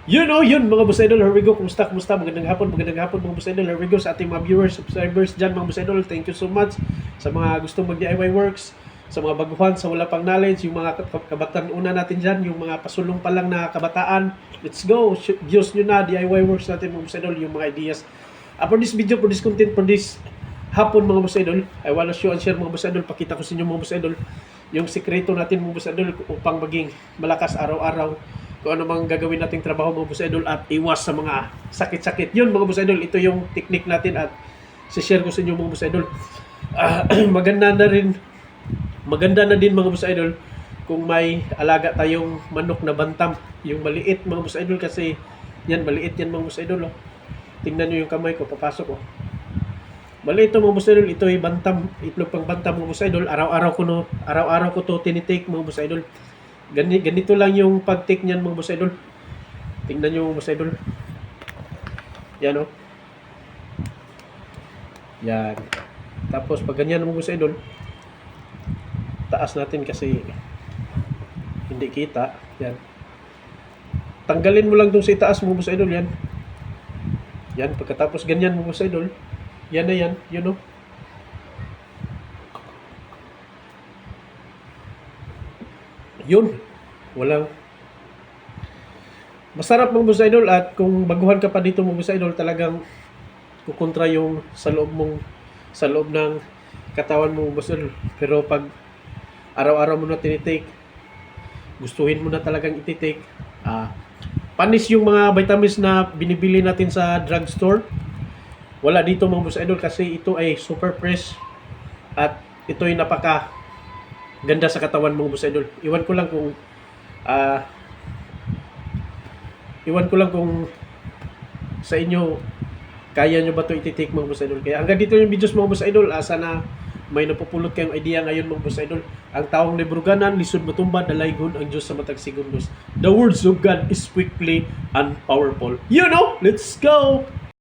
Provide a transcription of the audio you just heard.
Yun mga boss idol, here we go. Kumusta? Magandang hapon mga boss idol. Here we go sa ating mga viewers, subscribers dyan mga boss idol. Thank you so much sa mga gustong mag-DIY works, sa mga baguhan, sa wala pang knowledge, yung mga kabataan una natin dyan, yung mga pasulong pa lang na kabataan. Let's go! Diyos nyo na, DIY works natin mga boss idol, yung mga ideas. For this video, for this content, for this hapon mga boss idol, I wanna show and share mga boss idol. Pakita ko sa inyo mga boss idol yung sikreto natin mga boss idol upang maging malakas araw-araw kung ano mang gagawin nating trabaho mga boss idol at iwas sa mga sakit-sakit. Yun mga boss idol, ito yung technique natin at share ko sa inyo mga boss idol. Maganda na din mga boss idol kung may alaga tayong manok na bantam, yung maliit mga boss idol, kasi yan maliit yan mga boss idol. Tingnan niyo yung kamay ko, papasok. Maliit ito mga boss idol, ito ay bantam, itlog pang bantam mga boss idol. Araw-araw ko to tinitake mga boss idol. Ganito lang yung pag-take niyan mga boss idol. Tingnan niyo mga boss idol. Yan o. Yan. Tapos pag ganyan mga boss idol, taas natin kasi hindi kita. Yan. Tanggalin mo lang dun sa itaas mga boss idol. Yan. Yan. Pagkatapos ganyan mga boss idol, yan na yan. Yun o. Yun, walang masarap mga boss idol. At kung baguhan ka pa dito mga boss idol, talagang kukontra yung sa loob ng katawan mo boss idol. Pero pag araw-araw mo na tinitake, gustuhin mo na talagang ititake, panis yung mga vitamins na binibili natin sa drugstore. Wala dito mga boss idol kasi ito ay super fresh at ito ay napaka ganda sa katawan mga boss idol. Iwan ko lang kung sa inyo kaya nyo ba ito iti-take mga boss idol. Kaya hanggang dito yung videos mga boss idol. Sana may napupulot kayong idea ngayon mga boss idol. Ang taong libruganan, lisod matumba, dalaygon ang Diyos sa matag segundos. The words of God is quickly and powerful. Let's go!